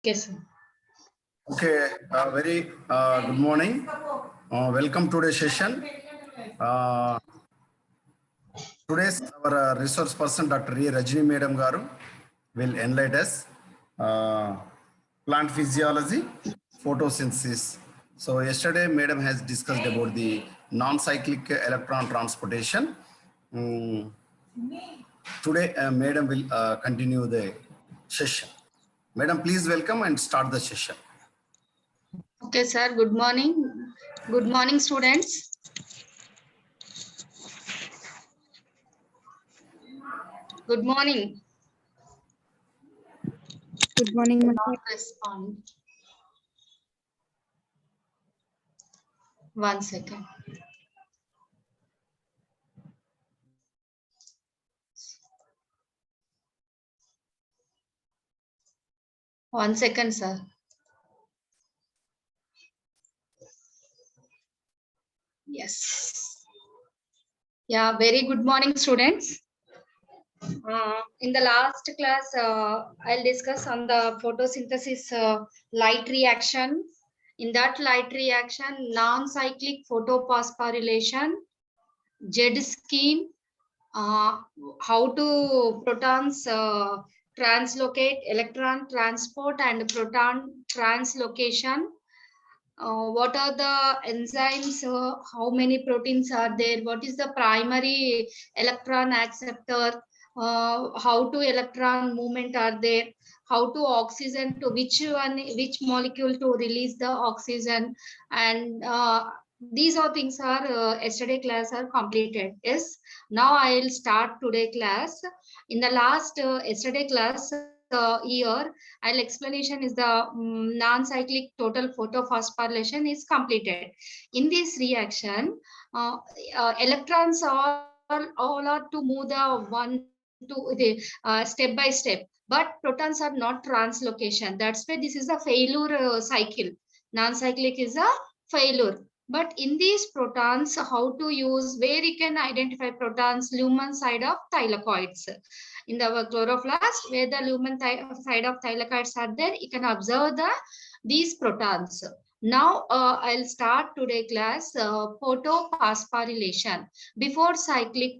Yes, sir. Okay, very good morning. Welcome to today's session. Today's our resource person, Dr. E. Rajini Madam Garu, will enlighten us plant physiology, photosynthesis. So yesterday, Madam has discussed about the non-cyclic electron transportation. Today, Madam will continue the session. Madam, please welcome and start the session. Okay, sir. Good morning. Good morning, students. Good morning. Good morning, Not Ma'am. respond. 1 second. One second, sir. Yes. Yeah, very good morning, students. In the last class, I'll discuss on the photosynthesis light reaction. In that light reaction, non-cyclic photophosphorylation, Z scheme, how to protons translocate, electron transport and proton translocation. What are the enzymes? How many proteins are there? What is the primary electron acceptor? How to electron movement are there? How to oxygen to which molecule to release the oxygen? And these are things are yesterday class are completed. Yes. Now I'll start today class. In the last yesterday class year, I'll explanation is the non-cyclic total photophosphorylation is completed. In this reaction, electrons all are to move the one to the step by step, but protons are not translocation. That's why this is a failure cycle. Non-cyclic is a failure. But in these protons, how to use, where you can identify protons, lumen side of thylakoids. In the chloroplast, where the lumen side of thylakoids are there, you can observe these protons. Now I'll start today class photophosphorylation. Before photocyclic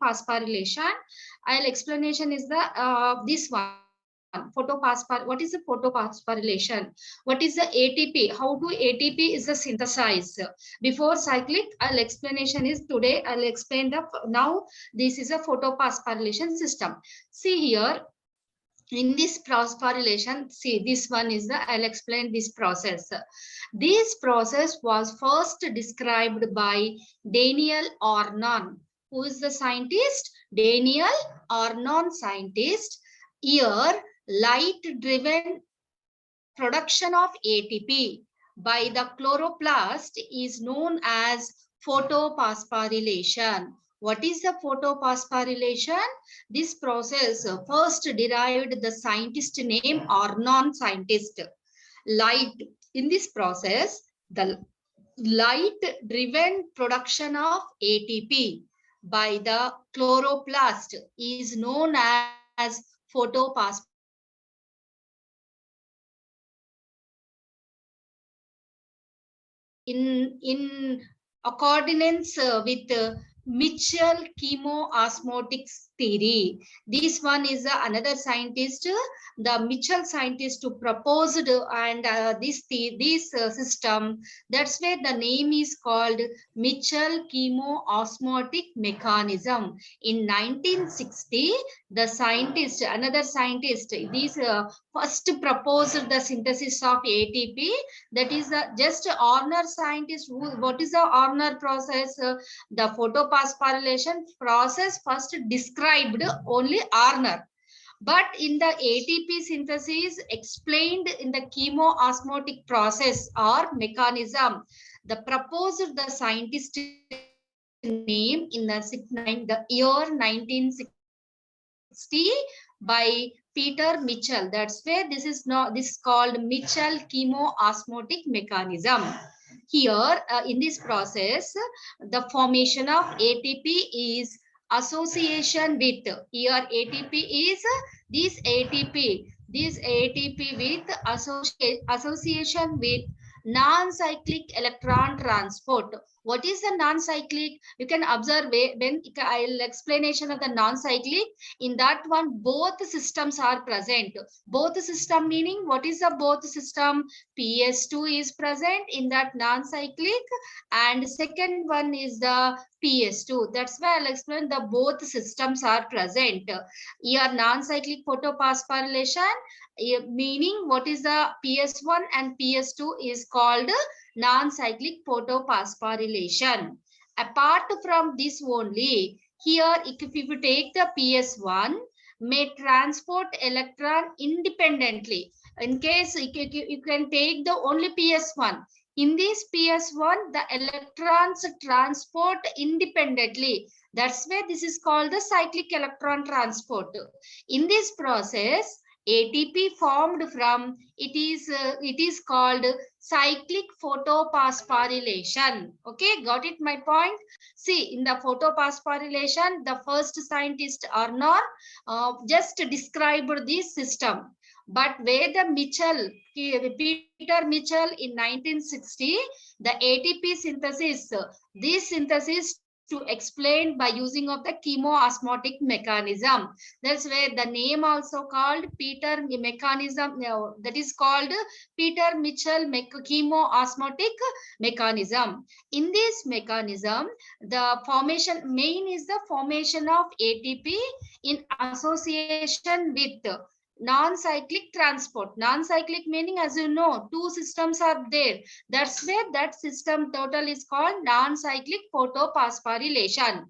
phosphorylation, I'll explanation is the this one. What is the photophosphorylation? What is the ATP? How do ATP is the synthesized? Before cyclic, I'll explanation is today. I'll explain the now. This is a photophosphorylation system. See here. In this phosphorylation, see this one is the, I'll explain this process. This process was first described by Daniel Arnon. Who is the scientist? Daniel Arnon scientist. Here, light-driven production of ATP by the chloroplast is known as photophosphorylation. What is the photophosphorylation? This process first derived the scientist name or non-scientist. Light in this process, the light-driven production of ATP by the chloroplast is known as photophosphorylation. In accordance with Mitchell chemoosmotics theory. This one is another scientist, the Mitchell scientist who proposed and this system. That's where the name is called Mitchell chemoosmotic mechanism. In 1960, the scientist, another scientist, this first proposed the synthesis of ATP. That is just Arner scientist. What is the Arner process? The photophosphorylation process first described only Arner. But in the ATP synthesis explained in the chemoosmotic process or mechanism, the proposed the scientist name in the year 1960 by Peter Mitchell. That's where this is called Mitchell chemoosmotic mechanism. Here in this process, the formation of ATP is association with, here ATP is this ATP. this ATP with association with non-cyclic electron transport. What is the non-cyclic? You can observe when I'll explanation of the non-cyclic. In that one, both systems are present. Both system meaning what is the both system? PS2 is present in that non-cyclic, and second one is the PS2. That's why I'll explain the both systems are present. Here non-cyclic photophosphorylation, meaning what is the PS1 and PS2 is called non-cyclic photophosphorylation. Apart from this only, here if you take the PS1, may transport electron independently. In case you can take the only PS1. In this PS1, the electrons transport independently. That's why this is called the cyclic electron transport. In this process, ATP formed from it is called cyclic photophosphorylation. Okay, got it my point? See, in the photophosphorylation, the first scientist Arnold just described this system. But where the Peter Mitchell in 1960, the ATP synthesis, this synthesis to explain by using of the chemoosmotic mechanism. That's where the name also called Peter mechanism, that is called Peter Mitchell chemoosmotic mechanism. In this mechanism, the formation main is the formation of ATP in association with non-cyclic transport. Non-cyclic meaning, as you know, two systems are there. That's where that system total is called non-cyclic photophosphorylation.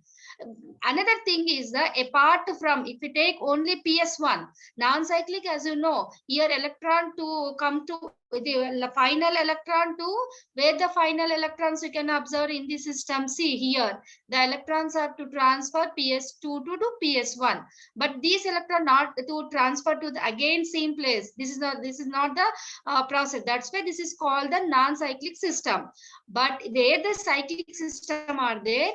Another thing is that apart from, if you take only PS1, non-cyclic, as you know, here electron to come to the final electron to where the final electrons you can observe in the system. See here, the electrons are to transfer PS2 to PS1, but these electron not to transfer to the again same place. This is not the process. That's why this is called the non-cyclic system. But where the cyclic system are there,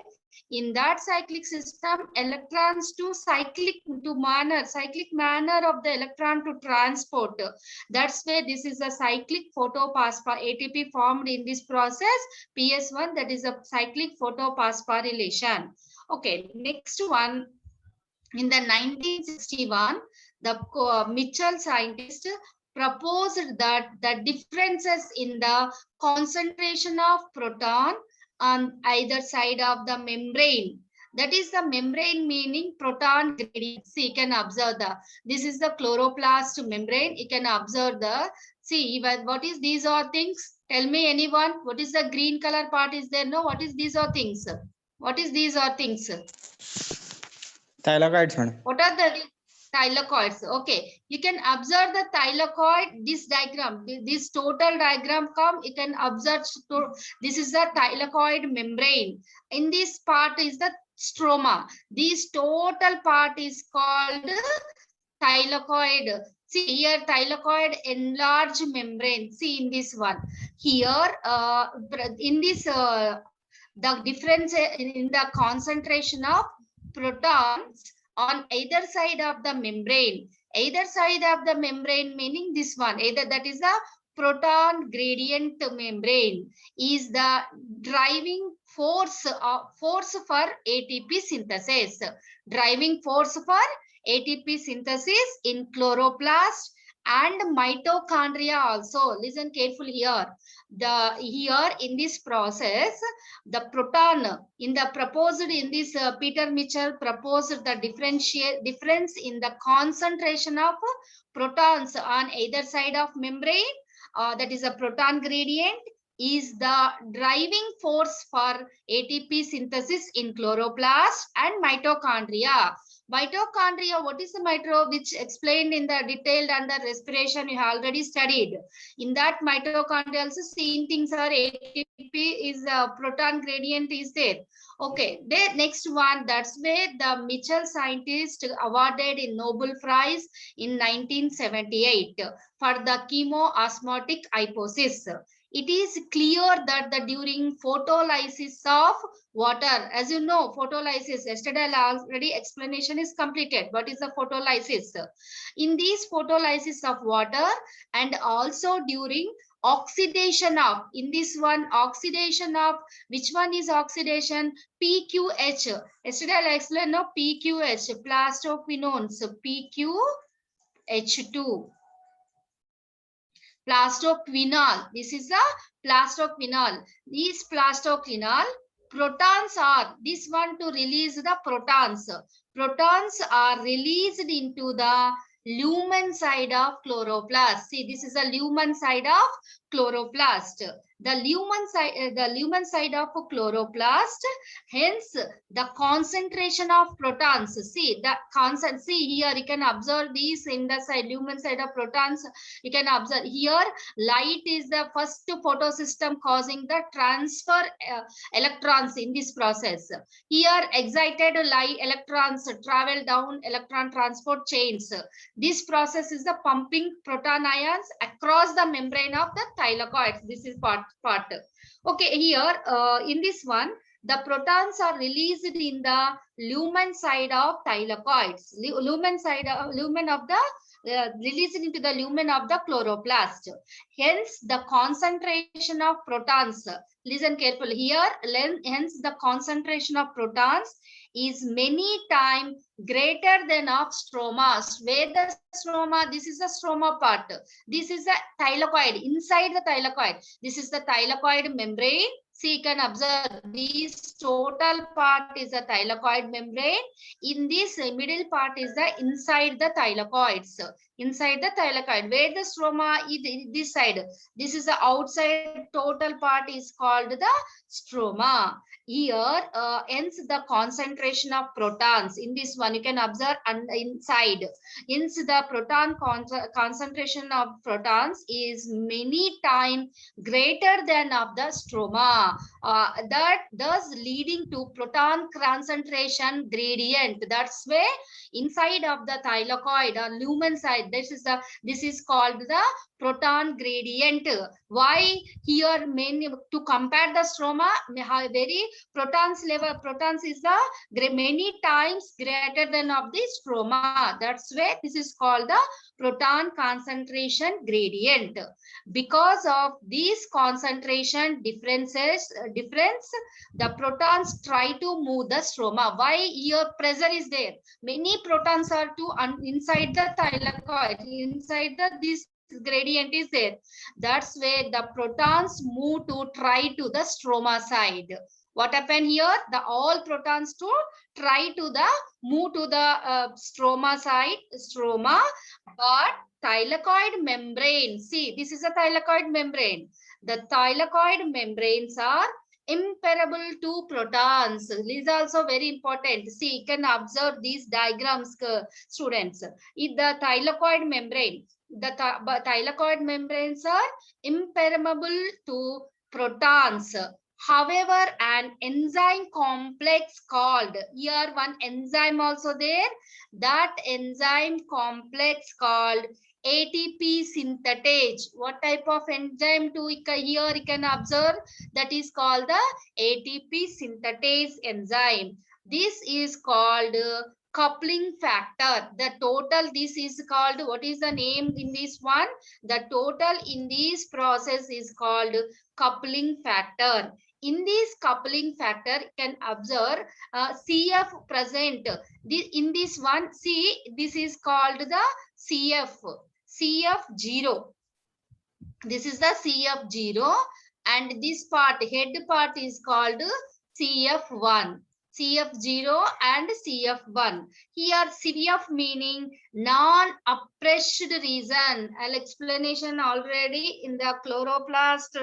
in that cyclic system, electrons to cyclic manner of the electron to transport. That's where this is a cyclic photophosphor ATP formed in this process. PS1, that is a cyclic photophosphorylation. Okay, next one. In the 1961, the Mitchell scientist proposed that the differences in the concentration of proton on either side of the membrane, that is the membrane meaning proton gradient. See, you can observe this is the chloroplast membrane. You can observe see what is these are things. Tell me anyone, what is the green color part is there? No, what is these are things? What is these are things? Thylakoids, madam. What are the thylakoids? Okay, you can observe the thylakoid, this diagram, this total diagram come, you can observe, this is the thylakoid membrane. In this part is the stroma. This total part is called thylakoid. See here, thylakoid enlarged membrane. See in this one. Here, in this, the difference in the concentration of protons on either side of the membrane. Either side of the membrane meaning this one. Either that is the proton gradient membrane is the driving force for ATP synthesis. Driving force for ATP synthesis in chloroplast and mitochondria also. Listen carefully here. Here in this process, the proton in the proposed in this Peter Mitchell proposed the difference in the concentration of protons on either side of membrane. That is a proton gradient is the driving force for ATP synthesis in chloroplast and mitochondria. Mitochondria, what is the mitochondria, which explained in the detailed under respiration you have already studied. In that mitochondria also same things are ATP is proton gradient is there. Okay, the next one, that's where the Mitchell scientist awarded in Nobel Prize in 1978 for the chemoosmotic hypothesis. it is clear that during photolysis of water, as you know, photolysis, yesterday already explanation is completed. What is the photolysis? In this photolysis of water, and also during oxidation of, in this one, oxidation of, which one is oxidation? PQH. Yesterday I explained, no, PQH, plastoquinones, PQH2. Plastoquinol. This is a plastoquinol. These plastoquinol, protons are, this one to release the protons. Protons are released into the lumen side of chloroplast. See, this is a lumen side of chloroplast. The lumen side of chloroplast, hence the concentration of protons. See, see here you can observe these in the side, lumen side of protons. You can observe here, light is the first photosystem causing the transfer electrons in this process. Here excited light electrons travel down electron transport chains. This process is the pumping proton ions across the membrane of the thylakoids. This is part. Okay, here in this one, the protons are released in the lumen side of thylakoids. Lumen of the released into the lumen of the chloroplast. Hence, the concentration of protons. Listen carefully here. Hence, the concentration of protons is many times greater than of stroma. Where the stroma? This is the stroma part. This is the thylakoid. Inside the thylakoid, this is the thylakoid membrane. See, you can observe this total part is the thylakoid membrane. In this middle part is the inside the thylakoids. Inside the thylakoid, where the stroma is this side. This is the outside total part is called the stroma. Here, hence the concentration of protons. In this one, you can observe inside. Hence, the proton concentration of protons is many times greater than of the stroma. That thus leading to proton concentration gradient. That's why inside of the thylakoid or lumen side, this is called the proton gradient. Why here? Many to compare the stroma, very protons is the many times greater than of the stroma. That's why this is called the proton concentration gradient. Because of these concentration difference, the protons try to move the stroma. Why? Here pressure is there. Many protons are inside the thylakoid. Inside this gradient is there. That's where the protons move to try to the stroma side. What happened here? The all protons to try to the move to the stroma side, but thylakoid membrane. See, this is a thylakoid membrane. The thylakoid membranes are impermeable to protons. This is also very important. See, you can observe these diagrams, students. In the thylakoid membrane, the thylakoid membranes are impermeable to protons. However, an enzyme complex called, here one enzyme also there, that enzyme complex called ATP synthetase. What type of enzyme to here you can observe? That is called the ATP synthetase enzyme. This is called coupling factor. The total, this is called, what is the name in this one? The total in this process is called coupling factor. In this coupling factor, you can observe CF present. In this one, see, this is called the CF0. This is the CF0, and this part, head part is called CF1. CF0 and CF1. Here CF meaning non-oppressed region. I'll explanation already in the chloroplast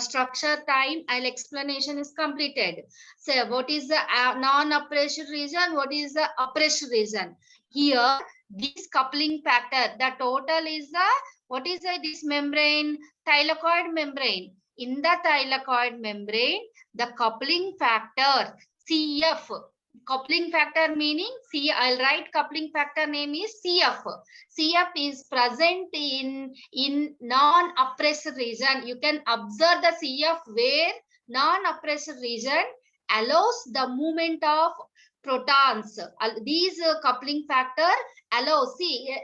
structure time. Explanation is completed. So what is the non-oppressed region? What is the oppressed region? Here this coupling factor, the total is the, what is this membrane? Thylakoid membrane. In the thylakoid membrane, the coupling factor CF, Coupling factor meaning, see, I'll write coupling factor name is CF. CF is present in non-oppressed region. You can observe the CF where non-oppressed region allows the movement of protons. These coupling factor allow, see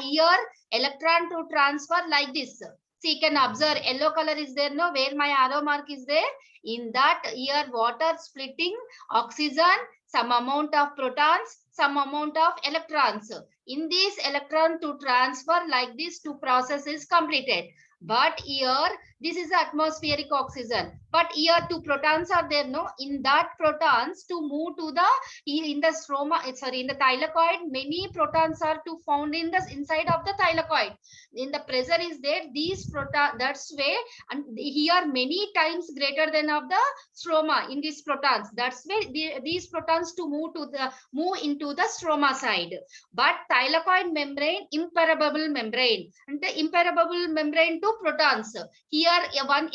here electron to transfer like this. See, you can observe yellow color is there, no, where my arrow mark is there. In that here water splitting oxygen, some amount of protons, some amount of electrons. In this electron to transfer like this, two process is completed. But here this is atmospheric oxygen, but here two protons are there, no, in that protons to move to the, in the stroma, sorry, in the thylakoid, many protons are to found in the inside of the thylakoid. In the pressure is there, these proton, that's way, and here many times greater than of the stroma in these protons. That's why these protons to move into the stroma side. But thylakoid membrane, impermeable membrane, and the impermeable membrane to protons. Here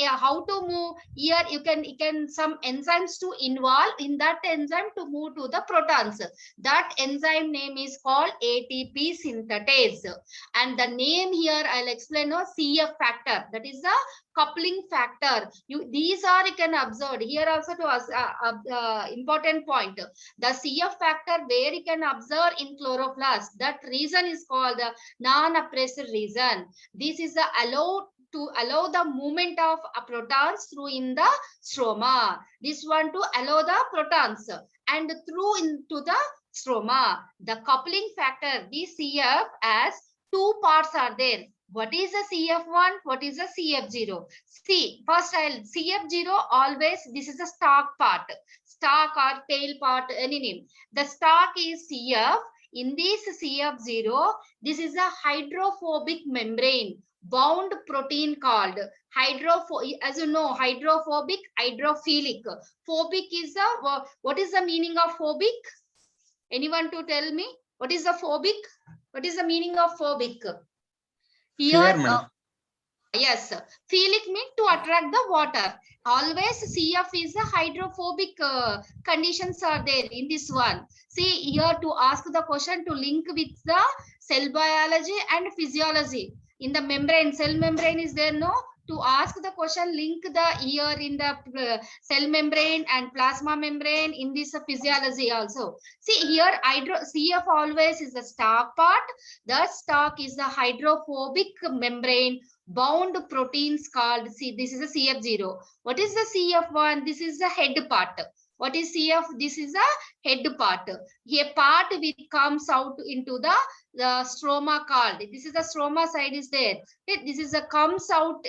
how to move, here you can some enzymes to involve in that enzyme to move to the protons. That enzyme name is called ATP synthetase, and the name here I'll explain, no, CF factor, that is the coupling factor. These are you can observe here also to us important point. The CF factor where you can observe in chloroplast, that region is called the non-oppressed region. This is the allow the movement of protons through in the stroma. This one to allow the protons and through into the stroma. The coupling factor, the CF, as two parts are there. What is the CF1? What is the CF0? See, first I'll CF0 always, this is the stalk part, stalk or tail part, any name. The stalk is CF. In this CF0, this is a hydrophobic membrane bound protein called as you know, hydrophobic, hydrophilic. Phobic is the, what is the meaning of phobic? Anyone to tell me what is the phobic? What is the meaning of phobic? Here, yes, philic means to attract the water. Always CF is a hydrophobic conditions are there in this one. See here to ask the question to link with the cell biology and physiology. In the membrane, cell membrane is there, no? To ask the question, link the here in the cell membrane and plasma membrane in this physiology also. See here, CF always is the stalk part. The stalk is the hydrophobic membrane bound proteins called, see, this is a CF0. What is the CF1? This is the head part. What is CF? This is a head part. A part which comes out into the stroma called. This is the stroma side is there. This is a comes out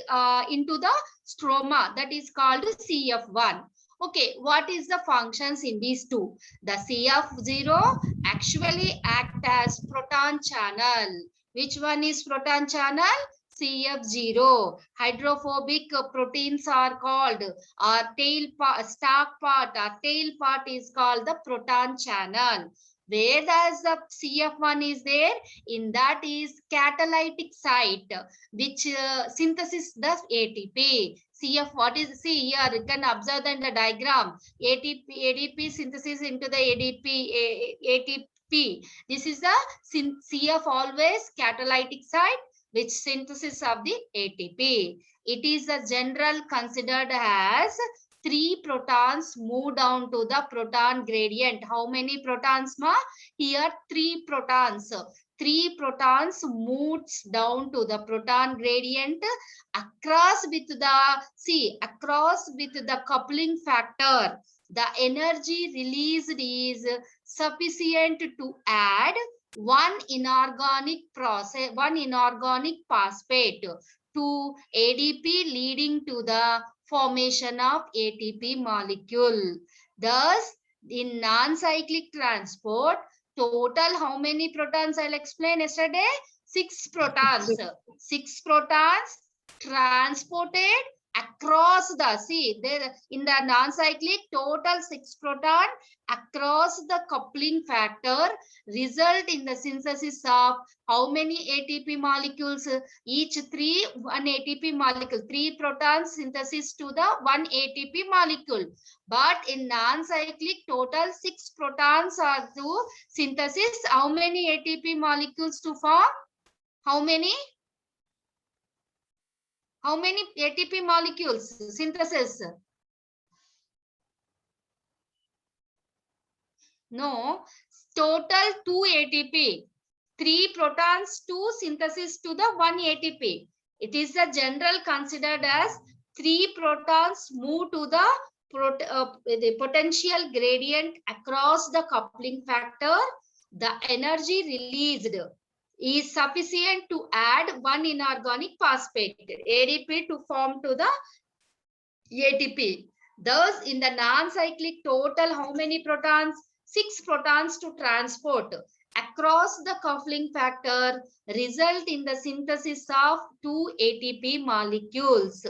into the stroma, that is called CF1. Okay, what is the functions in these two? The CF0 actually act as proton channel. Which one is proton channel? CF0. Hydrophobic proteins are called, or stalk part or tail part is called the proton channel. Whereas the CF1 is there, in that is catalytic site, which synthesis the ATP. CF, what is, see here, you can observe in the diagram, ADP synthesis into the ATP. This is the CF always catalytic site, which synthesis of the ATP. It is a general considered as 3 protons move down to the proton gradient. How many protons, ma? Here 3 protons. 3 protons moves down to the proton gradient across with the, see, across with the coupling factor. The energy released is sufficient to add one inorganic phosphate to ADP, leading to the formation of ATP molecule. Thus, in non-cyclic transport, total how many protons I'll explain yesterday? 6 protons. 6 protons transported across the, see there in the non-cyclic total 6 proton across the coupling factor result in the synthesis of how many ATP molecules? Each 3 1 ATP molecule, 3 protons synthesis to the 1 ATP molecule. But in non-cyclic total 6 protons are to synthesis how many ATP molecules to form? How many? How many ATP molecules synthesis? No, total 2 ATP. 3 protons to synthesis to the 1 ATP. It is the general considered as 3 protons move to the potential gradient across the coupling factor. The energy released is sufficient to add 1 inorganic phosphate, ADP, to form to the ATP. Thus, in the non-cyclic total, how many protons? 6 protons to transport across the coupling factor result in the synthesis of 2 ATP molecules.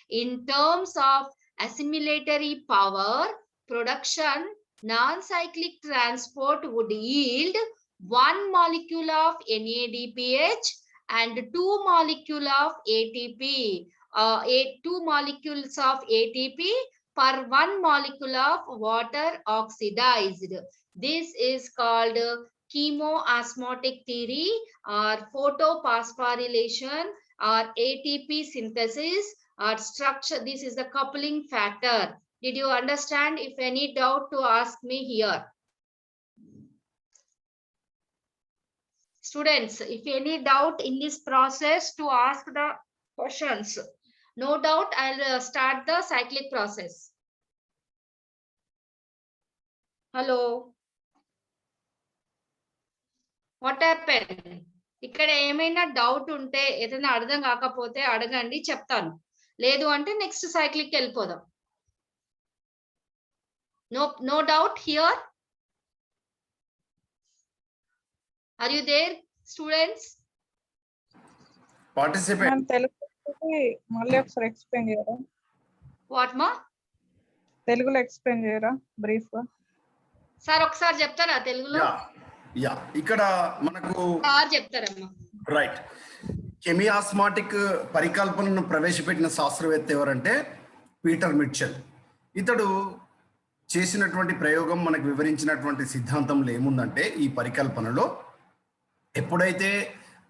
In terms of assimilatory power production, non-cyclic transport would yield 1 molecule of NADPH and 2 molecule of ATP. 2 molecules of ATP per 1 molecule of water oxidized. This is called chemoosmotic theory or photophosphorylation or ATP synthesis or structure. This is the coupling factor. Did you understand? If any doubt, to ask me here. Students, if any doubt in this process, to ask the questions. No doubt, I'll start the cyclic process. Hello. What happened? ఇక్కడ ఏమైనా doubt ఉంటే ఏదైనా అర్థం కాకపోతే అడగండి, చెప్తాను. లేదు అంటే నెక్స్ట్ సైక్లిక్ వెళ్ళిపోదాం. No doubt here. Are you there, students? Participate. మళ్ళీ ఒకసారి ఎక్స్ప్లెయిన్ చేయరా? వాట్ మా? తెలుగులో ఎక్స్ప్లెయిన్ చేయరా బ్రీఫ్ గా? సార్ ఒకసారి చెప్తారా తెలుగులో? యా ఇక్కడ మనకు సార్ చెప్తారమ్మా. రైట్. కెమియాస్మాటిక్ పరికల్పనను ప్రవేశపెట్టిన శాస్త్రవేత్త ఎవరంటే పీటర్ మిచెల్. ఇతడు చేసినటువంటి ప్రయోగం మనకు వివరించినటువంటి సిద్ధాంతంలో ఏముందంటే, ఈ పరికల్పనలో ఎప్పుడైతే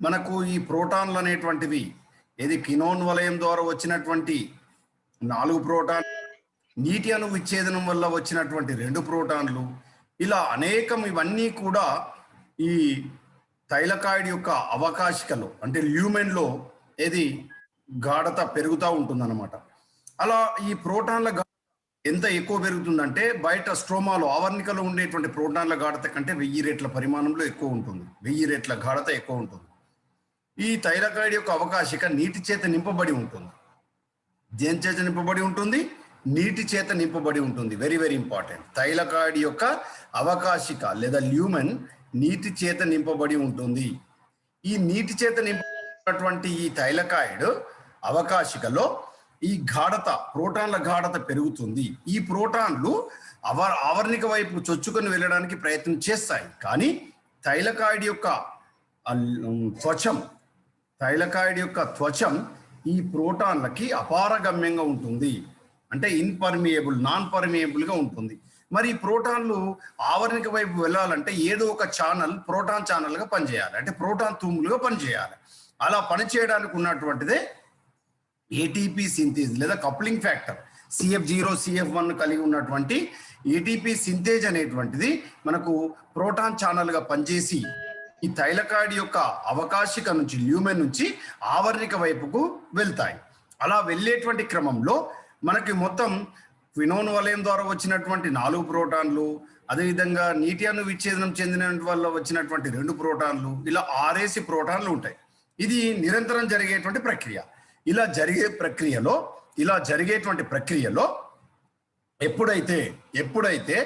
మనకు ఈ ప్రోటాన్లు అనేటువంటివి ఏది కినోన్ వలయం ద్వారా వచ్చినటువంటి 4 ప్రోటాన్, నీటి అణు విచ్ఛేదనం వల్ల వచ్చినటువంటి 2 ప్రోటాన్లు, ఇలా అనేకం, ఇవన్నీ కూడా ఈ థైలకాయిడ్ యొక్క అవకాశికలో అంటే ల్యూమెన్లో ఏది గాఢత పెరుగుతూ ఉంటుందన్నమాట. అలా ఈ ప్రోటాన్ల ఎంత ఎక్కువ పెరుగుతుందంటే బయట స్ట్రోమాలో ఆవర్ణికలో ఉండేటువంటి ప్రోటాన్ల గాఢత కంటే 1000 రెట్ల పరిమాణంలో ఎక్కువ ఉంటుంది. 1000 రెట్ల గాఢత ఎక్కువ ఉంటుంది. ఈ థైలకాయిడ్ యొక్క అవకాశిక నీటి చేత నింపబడి ఉంటుంది. దేని చేత నింపబడి ఉంటుంది? నీటి చేత నింపబడి ఉంటుంది. Very very important. థైలకాయిడ్ యొక్క అవకాశిక లేదా ల్యూమెన్ నీటి చేత నింపబడి ఉంటుంది. ఈ నీటి చేత నింపబడినటువంటి ఈ థైలకాయిడ్ అవకాశికలో ఈ గాఢత, ప్రోటాన్ల గాఢత పెరుగుతుంది. ఈ ప్రోటాన్లు ఆవర్ణిక వైపు చొచ్చుకొని వెళ్ళడానికి ప్రయత్నం చేస్తాయి. కానీ థైలకాయిడ్ యొక్క త్వచం ఈ ప్రోటాన్లకి అపారగమ్యంగా ఉంటుంది. అంటే ఇన్పర్మియబుల్, నాన్ పర్మియబుల్గా ఉంటుంది. మరి ఈ ప్రోటాన్లు ఆవర్ణిక వైపు వెళ్ళాలంటే ఏదో ఒక ఛానల్ ప్రోటాన్ ఛానల్గా పనిచేయాలి, అంటే ప్రోటాన్ తూములుగా పనిచేయాలి. అలా పనిచేయడానికి ఉన్నటువంటిదే ఏటీపీ సింథేజ్ లేదా కప్లింగ్ ఫ్యాక్టర్. CF0 CF1 కలిగి ఉన్నటువంటి ఏటీపీ సింథేజ్ అనేటువంటిది మనకు ప్రోటాన్ ఛానల్గా పనిచేసి ఈ థైలకాయిడ్ యొక్క అవకాశిక నుంచి, ల్యూమెన్ నుంచి ఆవర్ణిక వైపుకు వెళ్తాయి. అలా వెళ్ళేటువంటి క్రమంలో మనకి మొత్తం క్వినోన్ వలయం ద్వారా వచ్చినటువంటి 4 ప్రోటాన్లు, అదేవిధంగా నీటి అణు విచ్ఛేదనం చెందిన వల్ల వచ్చినటువంటి 2 ప్రోటాన్లు, ఇలా 6 ప్రోటాన్లు ఉంటాయి. ఇది నిరంతరం జరిగేటువంటి ప్రక్రియ. ఇలా జరిగేటువంటి ప్రక్రియలో ఎప్పుడైతే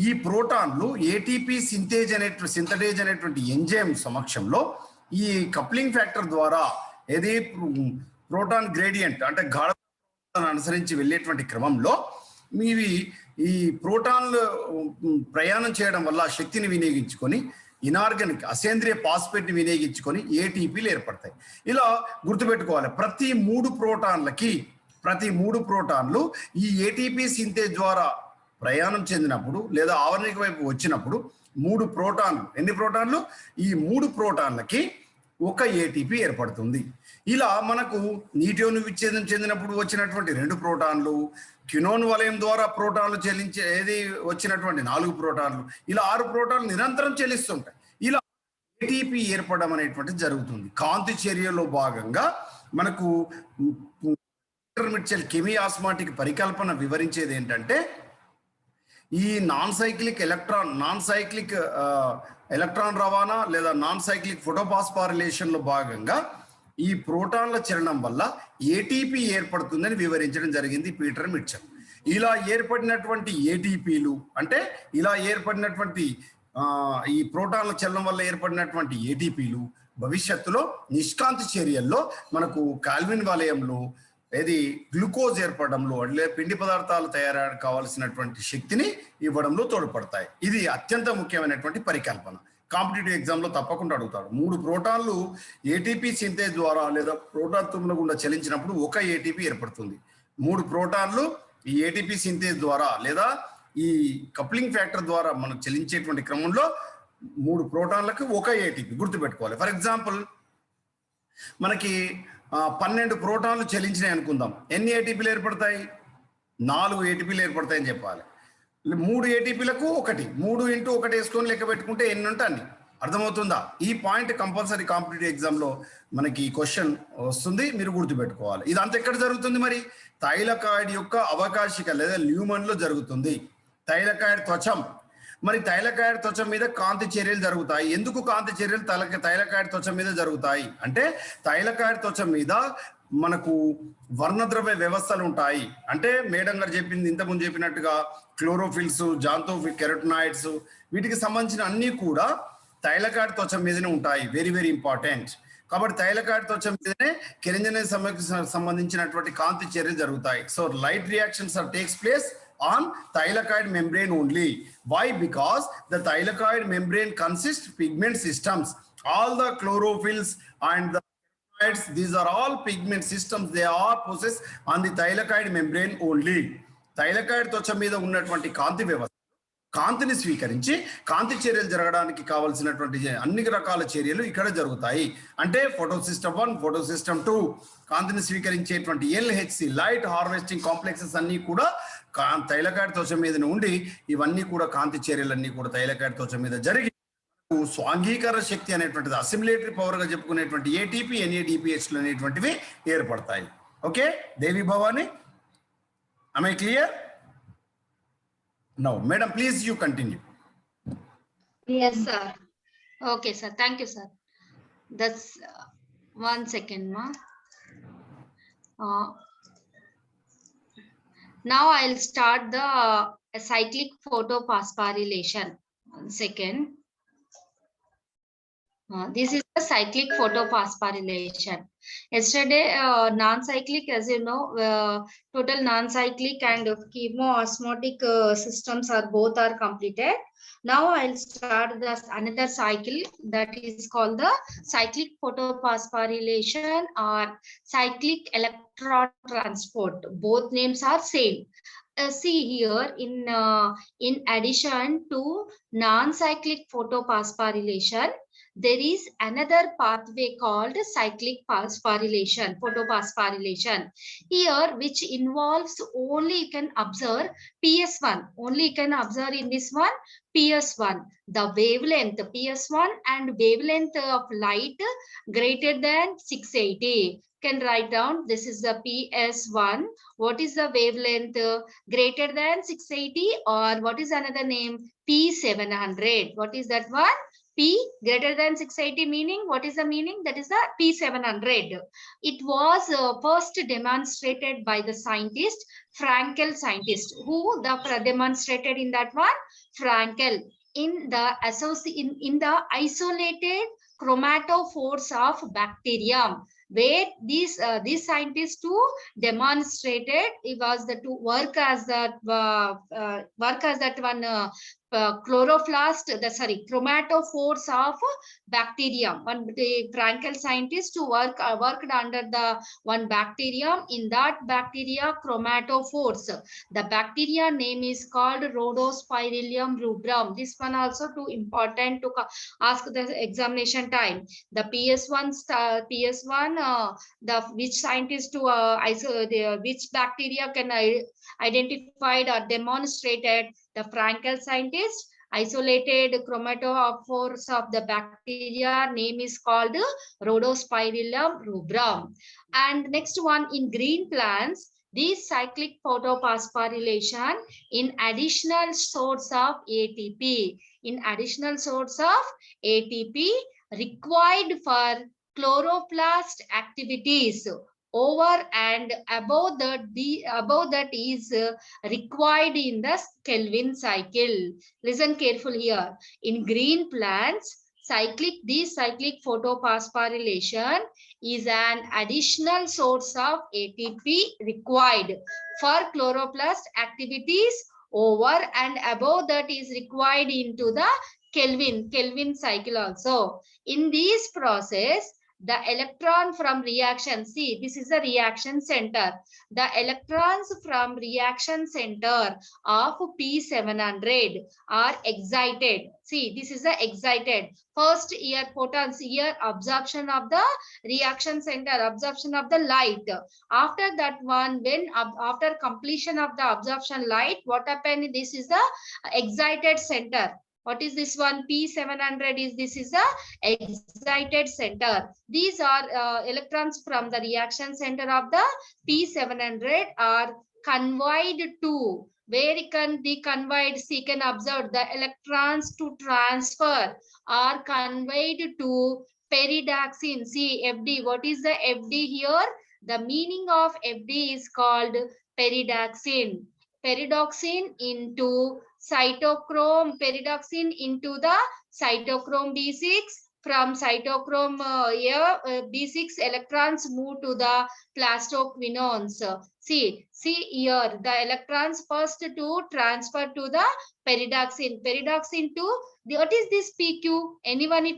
ఈ ప్రోటాన్లు ఏటీపీ సింథేజ్ అనేటువంటి ఎంజైమ్ సమక్షంలో ఈ కప్లింగ్ ఫ్యాక్టర్ ద్వారా ఏది ప్రోటాన్ గ్రేడియంట్ అంటే గాఢత అనుసరించి వెళ్ళేటువంటి క్రమంలో మీవి ఈ ప్రోటాన్లు ప్రయాణం చేయడం వల్ల శక్తిని వినియోగించుకొని ఇనార్గానిక్ అసేంద్రియ ఫాస్ఫేట్ ని వినియోగించుకొని ఏటీపీలు ఏర్పడతాయి. ఇలా గుర్తుపెట్టుకోవాలి, ప్రతి మూడు ప్రోటాన్లు ఈ ఏటీపీ సింథేజ్ ద్వారా ప్రయాణం చెందినప్పుడు లేదా ఆవరణిక వైపు వచ్చినప్పుడు ఎన్ని ప్రోటాన్లు, ఈ 3 ప్రోటాన్లకి ఒక ఏటీపీ ఏర్పడుతుంది. ఇలా మనకు నీటియోను విచ్ఛేదం చెందినప్పుడు వచ్చినటువంటి 2 ప్రోటాన్లు, క్వినోన్ వలయం ద్వారా ప్రోటాన్లు వచ్చినటువంటి 4 ప్రోటాన్లు, ఇలా 6 ప్రోటాన్లు నిరంతరం చెల్లిస్తుంటాయి. ఇలా ఏటీపీ ఏర్పడడం అనేటువంటిది జరుగుతుంది. కాంతి చర్యలో భాగంగా మనకు పీటర్ మిట్చెల్ కెమియాస్మాటిక్ పరికల్పన వివరించేది ఏంటంటే, ఈ నాన్ సైక్లిక్ ఎలక్ట్రాన్ రవాణా లేదా నాన్ సైక్లిక్ ఫోటోఫాస్ఫారిలేషన్ లో భాగంగా ఈ ప్రోటాన్ల చలనం వల్ల ఏటీపీ ఏర్పడుతుందని వివరించడం జరిగింది పీటర్ మిట్చెల్. ఇలా ఏర్పడినటువంటి ఏటీపీలు అంటే ఈ ప్రోటాన్ల చలనం వల్ల ఏర్పడినటువంటి ఏటీపీలు భవిష్యత్తులో నిష్కాంతి చర్యల్లో మనకు కాల్విన్ వలయంలో గ్లూకోజ్ ఏర్పడంలో పిండి పదార్థాలు తయారడానికి కావాల్సినటువంటి శక్తిని ఇవ్వడంలో తోడ్పడతాయి. ఇది అత్యంత ముఖ్యమైనటువంటి పరికల్పన. కాంపిటేటివ్ ఎగ్జామ్ లో తప్పకుండా అడుగుతాడు. 3 ప్రోటాన్లు ఏటీపీ సింథేజ్ ద్వారా లేదా ప్రోటాన్ తుమ్ముల గుండా చలించినప్పుడు ఒక ఏటీపీ ఏర్పడుతుంది. 3 ప్రోటాన్లు ఈ ఏటీపీ సింథేజ్ ద్వారా లేదా ఈ కప్లింగ్ ఫ్యాక్టర్ ద్వారా మనం చలించేటువంటి క్రమంలో 3 ప్రోటాన్లకు ఒక ఏటీపీ గుర్తుపెట్టుకోవాలి. ఫర్ ఎగ్జాంపుల్ మనకి 12 ప్రోటాన్లు చలించినాయి అనుకుందాం. ఎన్ని ఏటీపీలు ఏర్పడతాయి? 4 ఏటీపీలు ఏర్పడతాయని చెప్పాలి. 3 ఏటీపీలకు 1, 3 × 1 వేసుకొని లెక్క పెట్టుకుంటే ఎన్ని ఉంటాయి అన్ని. అర్థమవుతుందా? ఈ పాయింట్ కంపల్సరీ కాంపిటేటివ్ ఎగ్జామ్ లో మనకి క్వశ్చన్ వస్తుంది, మీరు గుర్తుపెట్టుకోవాలి. ఇదంతా ఎక్కడ జరుగుతుంది మరి? థైలకాయిడ్ యొక్క అవకాశిక లేదా ల్యూమన్ లో జరుగుతుంది. థైలకాయిడ్ త్వచం, మరి థైలకాయిడ్ త్వచం మీద కాంతి చర్యలు జరుగుతాయి. ఎందుకు కాంతి చర్యలు థైలకాయిడ్ త్వచం మీద జరుగుతాయి అంటే, థైలకాయిడ్ త్వచం మీద మనకు వర్ణద్రవ్య వ్యవస్థలు ఉంటాయి. అంటే మేడం గారు చెప్పింది, ఇంతకుముందు చెప్పినట్టుగా క్లోరోఫిల్స్, జాంతోఫిల్ కెరటనాయిడ్స్, వీటికి సంబంధించిన అన్ని కూడా థైలకాయిడ్ త్వచం మీదనే ఉంటాయి. Very very important. కాబట్టి థైలకాయిడ్ త్వచం మీదనే కెరింజనేజ్ సంబంధించినటువంటి కాంతి చర్యలు జరుగుతాయి. So light reactions takes place on thylakoid membrane only. Why? Because the thylakoid membrane consists pigment systems. All the chlorophylls and the carotenoids, these are all pigment systems. They are possessed on the thylakoid membrane only. Thylakoid త్వచం మీద ఉన్నటువంటి కాంతి వ్యవస్థ కాంతిని స్వీకరించి కాంతి చర్యలు జరగడానికి కావాల్సినటువంటి అన్ని రకాల చర్యలు ఇక్కడ జరుగుతాయి. అంటే ఫోటోసిస్టమ్ 1, ఫోటోసిస్టమ్ 2, కాంతిని స్వీకరించేటువంటి LHC లైట్ హార్వెస్టింగ్ కాంప్లెక్సెస్ అన్ని కూడా థైలకాయిడ్ త్వచం మీద ఉండి, ఇవన్నీ కూడా కాంతి చర్యలన్నీ కూడా థైలకాయిడ్ త్వచం మీద జరిగి స్వాంగీకరణ శక్తి అనేటువంటిది, అసిమిలేటరీ పవర్ గా చెప్పుకునేటువంటి ఏటీపీ, NADPH అనేటువంటివి ఏర్పడతాయి. Okay Devi Bhavani, am I clear? No, madam, please you continue. Yes, sir. Okay, sir. Thank you, sir. That's 1 second, ma. Now I'll start the cyclic photophosphorylation. 1 second. This is the cyclic photophosphorylation. Yesterday, non-cyclic, as you know, total non-cyclic and chemoosmotic systems both are completed. Now I'll start another cycle that is called the cyclic photophosphorylation or cyclic electron transport. Both names are same. See here, in addition to non-cyclic photophosphorylation, there is another pathway called cyclic photophosphorylation. Here, which involves only you can observe PS1. Only you can observe in this one PS1. The wavelength PS1 and wavelength of light greater than 680. Can write down, this is the PS1. What is the wavelength greater than 680, or what is another name? P700. What is that one? P greater than 680 meaning, what is the meaning? That is the P700. It was first demonstrated by the scientist, Frankel scientist. Who demonstrated in that one? Frankel. In the isolated chromatophores of bacterium. where these scientists to demonstrated it was the to work as that one chloroplast, chromatophores of bacterium. One the Frankel scientist to worked under the one bacterium. In that bacteria, chromatophores. The bacteria name is called Rhodospirillum rubrum. This one also too important to ask the examination time. The PS1 the which scientist to which bacteria can identified or demonstrated. The Frankel scientist isolated chromatophores of the bacteria name is called Rhodospirillum rubrum. And next one, in green plants, this cyclic photophosphorylation in additional source of ATP. In additional source of ATP required for chloroplast activities over and above that is required in the Kelvin cycle. Listen carefully here. In green plants, this cyclic photophosphorylation is an additional source of ATP required for chloroplast activities over and above that is required into the Kelvin cycle also. In this process, the electron from reaction, see this is a reaction center. The electrons from reaction center of P700 are excited. See, this is the excited. First here photons, here absorption of the reaction center, absorption of the light. After that one, when after completion of the absorption light, what happened? This is the excited center. What is this one? P700 this is the excited center. These are electrons from the reaction center of the P700 are conveyed to, where it can be conveyed, see, can observe the electrons to transfer are conveyed to peridoxine. See FD, what is the FD here? The meaning of FD is called peridoxine. Peridoxine into cytochrome, peridoxine into the cytochrome B6. From cytochrome B6 electrons move to the plastoquinones. See here the electrons first to transfer to the peridoxine. Peridoxine to what is this PQ? Anyone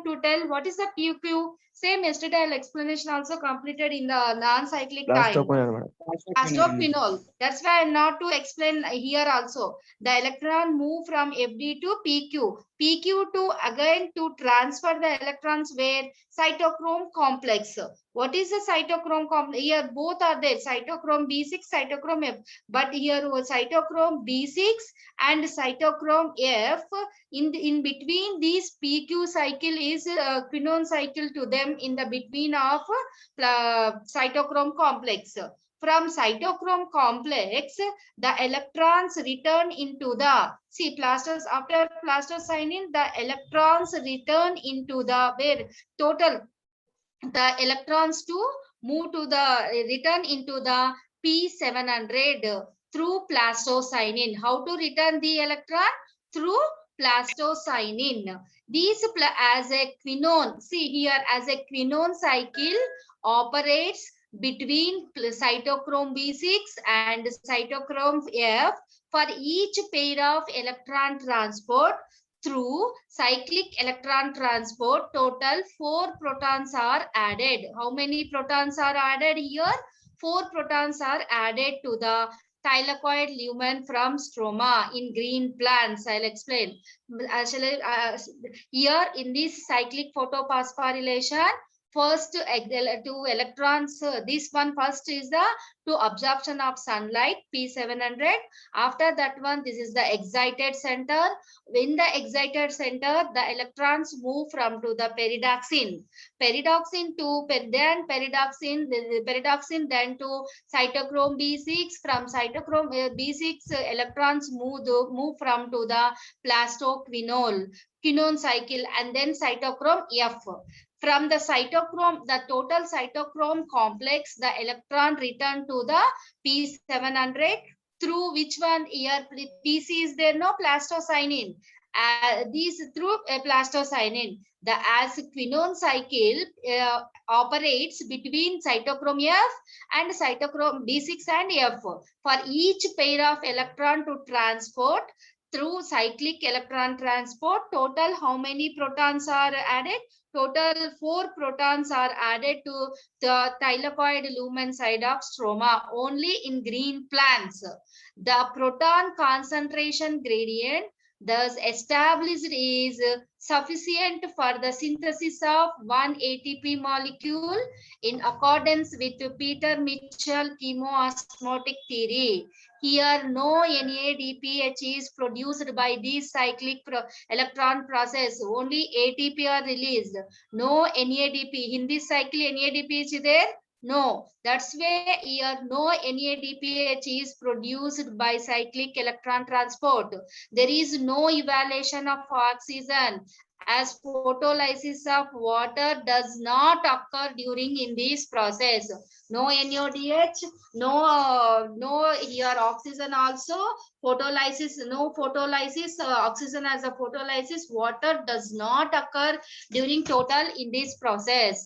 to tell what is the PQ? Same yesterday I'll explanation also completed in the non-cyclic time. Plastoquinol. That's why I'm not to explain here also. The electron move from FD to PQ. PQ to again to transfer the electrons where cytochrome complex. What is the cytochrome complex? Here both are there. Cytochrome B6, cytochrome F. But here cytochrome B6 and cytochrome F. In between these PQ cycle is quinone cycle to them in the between of cytochrome complex. From cytochrome complex, the electrons return into the, see, plasters, after plastocyanin, the electrons return into the, where total, the electrons to move to the, return into the P700 through plastocyanin. How to return the electron? Through plastocyanin. These as a quinone, see here, as a quinone cycle operates between cytochrome B6 and cytochrome F for each pair of electron transport. Through cyclic electron transport, total 4 protons are added. How many protons are added here? 4 protons are added to the thylakoid lumen from stroma in green plants. I'll explain. Here in this cyclic photophosphorylation, first 2 electrons, this one first is the to absorption of sunlight, P700. After that one, this is the excited center. In the excited center, the electrons move from to the peridoxine. Peridoxine to then peridoxine, then to cytochrome B6. From cytochrome B6, electrons move from to the plastoquinol, quinone cycle, and then cytochrome F. From the cytochrome, the total cytochrome complex, the electron return to the P700 through which one here? PC is there, no, plastocyanin. these through a plastocyanin. The as quinone cycle operates between cytochrome F and cytochrome D6 and F. For each pair of electron to transport through cyclic electron transport, total how many protons are added? Total 4 protons are added to the thylakoid lumen side of stroma only in green plants. The proton concentration gradient thus established is sufficient for the synthesis of 1 ATP molecule in accordance with Peter Mitchell chemoosmotic theory. Here, no NADPH is produced by this cyclic electron process. Only ATP are released. No NADP. In this cycle, NADP is there? No. That's why here no NADPH is produced by cyclic electron transport. There is no evaluation of oxygen, as photolysis of water does not occur during in this process. No NADH, no here oxygen also. Photolysis, no photolysis, oxygen as a photolysis, water does not occur during total in this process.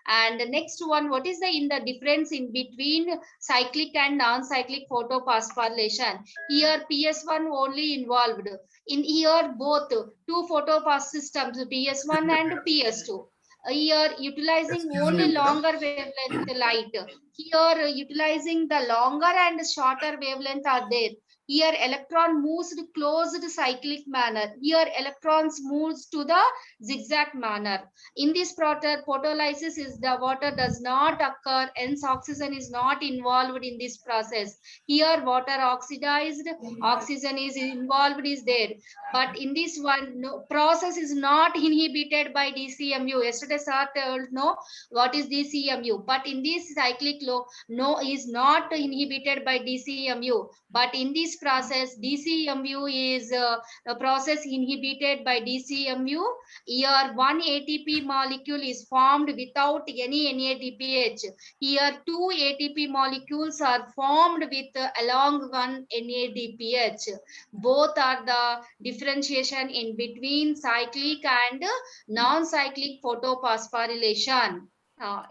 And the next one, what is the difference in between cyclic and non-cyclic photophosphorylation? Here PS1 only involved. In here both two photophos systems, PS1 and PS2. Here utilizing Excuse only me, madam. longer wavelength light. Here utilizing the longer and shorter wavelength are there. Here electron moves to closed cyclic manner. Here electrons moves to the zigzag manner. In this photolysis is the water does not occur, hence oxygen is not involved in this process. Here water oxidized, oxygen is involved is there. But in this one, no, process is not inhibited by DCMU. Yesterday sir told no what is DCMU, but in this cyclic law, no is not inhibited by DCMU. But in this process, DCMU is a process inhibited by DCMU. Here 1 ATP molecule is formed without any NADPH. Here 2 ATP molecules are formed with along 1 NADPH. Both are the differentiation in between cyclic and non-cyclic photophosphorylation.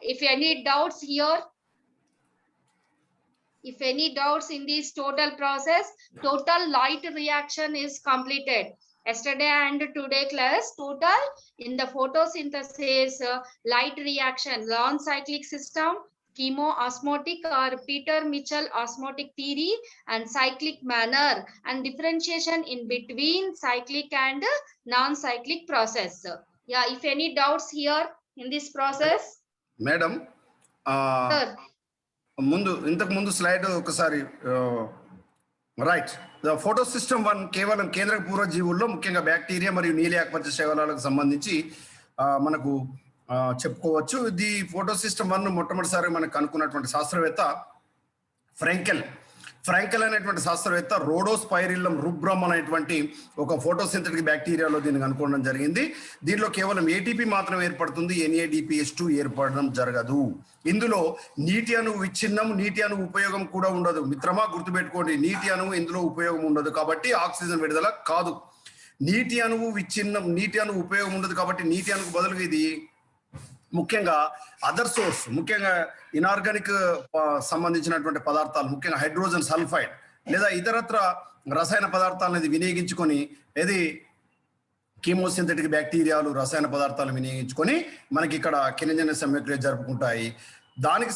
If any doubts here, if any doubts in this total process, total light reaction is completed. Yesterday and today class, total in the photosynthesis light reaction, non-cyclic system, chemoosmotic or Peter Mitchell osmotic theory, and cyclic manner, and differentiation in between cyclic and non-cyclic process. Yeah, if any doubts here in this process? Madam Sir. ఇంతకు ముందు slide ఒకసారి right. The photo system 1 కేవలం కేంద్ర పూర్వ జీవుల్లో ముఖ్యంగా bacteria మరియు నీలి ఆకుపచ్చ శైవలాలకు సంబంధించి మనకు చెప్పుకోవచ్చు. ఇది ఫోటో సిస్టమ్ 1 మొట్టమొదటిసారి మనకు కనుక్కున్నటువంటి శాస్త్రవేత్త ఫ్రాంకెల్ అనేటువంటి శాస్త్రవేత్త రోడోస్పైరిల్లం రుబ్రమ్ అనేటువంటి ఒక ఫోటోసింథటిక్ బ్యాక్టీరియాలో దీన్ని కనుక్కోవడం జరిగింది. దీనిలో కేవలం ఏటీపీ మాత్రం ఏర్పడుతుంది, NADPH2 ఏర్పడడం జరగదు. ఇందులో నీటి అణువు విచ్ఛిన్నం, నీటి అణువు ఉపయోగం కూడా ఉండదు. మిత్రమా గుర్తుపెట్టుకోండి, నీటి అణువు ఇందులో ఉపయోగం ఉండదు కాబట్టి ఆక్సిజన్ విడుదల కాదు. నీటి అణువు విచ్ఛిన్నం, నీటి అణువు ఉపయోగం ఉండదు కాబట్టి నీటి అణువుకు బదులుగా ఇది ముఖ్యంగా అదర్ సోర్స్, ముఖ్యంగా ఇనార్గానిక్ సంబంధించినటువంటి పదార్థాలు, ముఖ్యంగా హైడ్రోజన్ సల్ఫైడ్ లేదా ఇతరత్ర రసాయన పదార్థాలను వినియోగించుకొని, ఇది కీమోసింథటిక్ బ్యాక్టీరియాలు రసాయన పదార్థాలు వినియోగించుకొని మనకి ఇక్కడ కినజెనెసిస్ ప్రక్రియ జరుపుకుంటాయి. దానికి